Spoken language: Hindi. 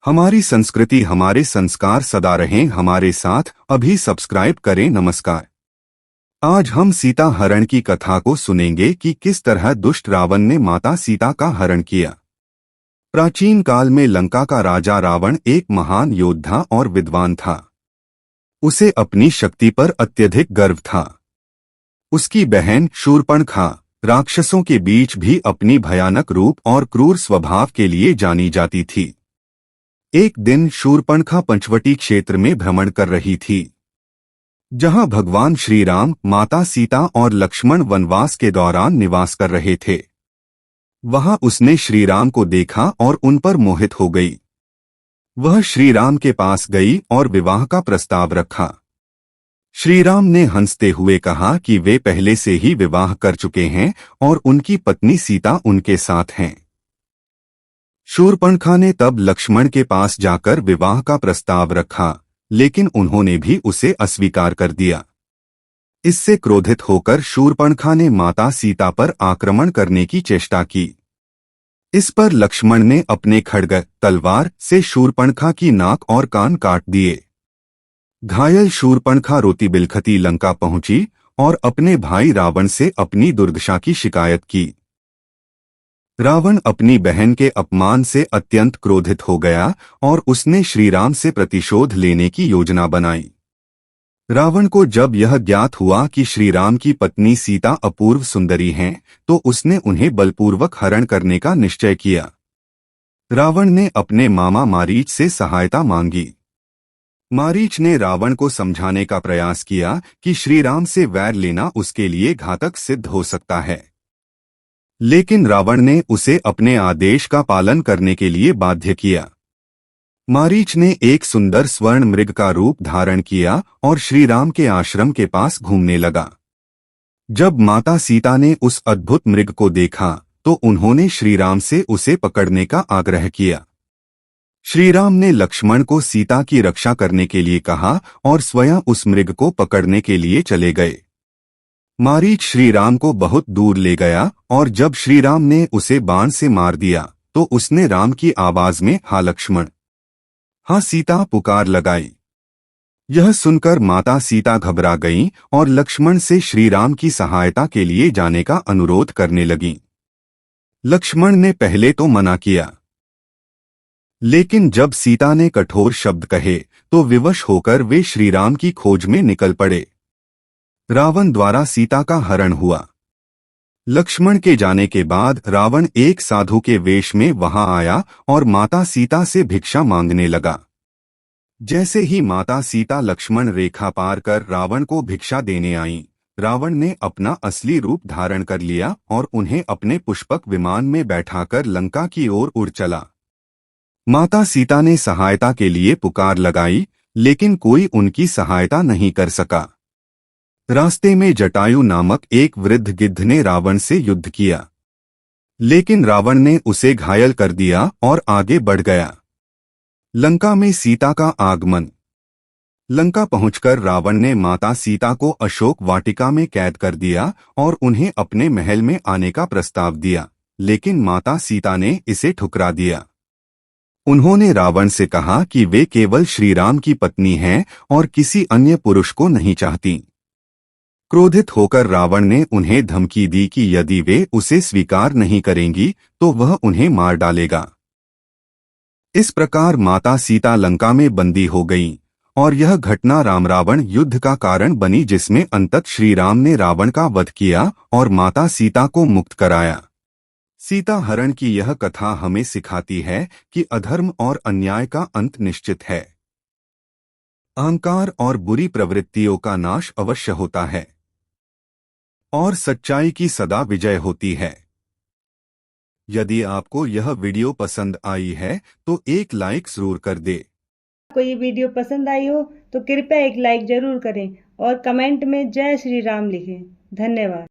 हमारी संस्कृति, हमारे संस्कार सदा रहें हमारे साथ। अभी सब्सक्राइब करें। नमस्कार। आज हम सीता हरण की कथा को सुनेंगे कि किस तरह दुष्ट रावण ने माता सीता का हरण किया। प्राचीन काल में लंका का राजा रावण एक महान योद्धा और विद्वान था। उसे अपनी शक्ति पर अत्यधिक गर्व था। उसकी बहन शूर्पणखा राक्षसों के बीच भी अपनी भयानक रूप और क्रूर स्वभाव के लिए जानी जाती थी। एक दिन शूर्पणखा पंचवटी क्षेत्र में भ्रमण कर रही थी, जहां भगवान श्री राम, माता सीता और लक्ष्मण वनवास के दौरान निवास कर रहे थे। वहां उसने श्री राम को देखा और उन पर मोहित हो गई। वह श्री राम के पास गई और विवाह का प्रस्ताव रखा। श्री राम ने हंसते हुए कहा कि वे पहले से ही विवाह कर चुके हैं और उनकी पत्नी सीता उनके साथ हैं। शूर्पणखा ने तब लक्ष्मण के पास जाकर विवाह का प्रस्ताव रखा, लेकिन उन्होंने भी उसे अस्वीकार कर दिया। इससे क्रोधित होकर शूर्पणखा ने माता सीता पर आक्रमण करने की चेष्टा की। इस पर लक्ष्मण ने अपने खड्ग तलवार से शूर्पणखा की नाक और कान काट दिए। घायल शूर्पणखा रोती बिलखती लंका पहुंची और अपने भाई रावण से अपनी दुर्दशा की शिकायत की। रावण अपनी बहन के अपमान से अत्यंत क्रोधित हो गया और उसने श्रीराम से प्रतिशोध लेने की योजना बनाई। रावण को जब यह ज्ञात हुआ कि श्रीराम की पत्नी सीता अपूर्व सुंदरी हैं, तो उसने उन्हें बलपूर्वक हरण करने का निश्चय किया। रावण ने अपने मामा मारीच से सहायता मांगी। मारीच ने रावण को समझाने का प्रयास किया कि श्रीराम से वैर लेना उसके लिए घातक सिद्ध हो सकता है, लेकिन रावण ने उसे अपने आदेश का पालन करने के लिए बाध्य किया। मारीच ने एक सुंदर स्वर्ण मृग का रूप धारण किया और श्रीराम के आश्रम के पास घूमने लगा। जब माता सीता ने उस अद्भुत मृग को देखा तो उन्होंने श्रीराम से उसे पकड़ने का आग्रह किया। श्रीराम ने लक्ष्मण को सीता की रक्षा करने के लिए कहा और स्वयं उस मृग को पकड़ने के लिए चले गए। मारीच श्रीराम को बहुत दूर ले गया और जब श्रीराम ने उसे बाण से मार दिया तो उसने राम की आवाज में "हाँ लक्ष्मण, हाँ सीता" पुकार लगाई। यह सुनकर माता सीता घबरा गईं और लक्ष्मण से श्रीराम की सहायता के लिए जाने का अनुरोध करने लगीं। लक्ष्मण ने पहले तो मना किया, लेकिन जब सीता ने कठोर शब्द कहे तो विवश होकर वे श्रीराम की खोज में निकल पड़े। रावण द्वारा सीता का हरण हुआ। लक्ष्मण के जाने के बाद रावण एक साधु के वेश में वहां आया और माता सीता से भिक्षा मांगने लगा। जैसे ही माता सीता लक्ष्मण रेखा पार कर रावण को भिक्षा देने आईं, रावण ने अपना असली रूप धारण कर लिया और उन्हें अपने पुष्पक विमान में बैठाकर लंका की ओर उड़ चला। माता सीता ने सहायता के लिए पुकार लगाई, लेकिन कोई उनकी सहायता नहीं कर सका। रास्ते में जटायु नामक एक वृद्ध गिद्ध ने रावण से युद्ध किया, लेकिन रावण ने उसे घायल कर दिया और आगे बढ़ गया। लंका में सीता का आगमन। लंका पहुंचकर रावण ने माता सीता को अशोक वाटिका में कैद कर दिया और उन्हें अपने महल में आने का प्रस्ताव दिया, लेकिन माता सीता ने इसे ठुकरा दिया। उन्होंने रावण से कहा कि वे केवल श्रीराम की पत्नी हैं और किसी अन्य पुरुष को नहीं चाहती। क्रोधित होकर रावण ने उन्हें धमकी दी कि यदि वे उसे स्वीकार नहीं करेंगी तो वह उन्हें मार डालेगा। इस प्रकार माता सीता लंका में बंदी हो गईं और यह घटना राम रावण युद्ध का कारण बनी, जिसमें अंततः श्री राम ने रावण का वध किया और माता सीता को मुक्त कराया। सीता हरण की यह कथा हमें सिखाती है कि अधर्म और अन्याय का अंत निश्चित है। अहंकार और बुरी प्रवृत्तियों का नाश अवश्य होता है और सच्चाई की सदा विजय होती है। यदि आपको यह वीडियो पसंद आई है तो एक लाइक जरूर कर दे। आपको ये वीडियो पसंद आई हो तो कृपया एक लाइक जरूर करें और कमेंट में जय श्री राम लिखें। धन्यवाद।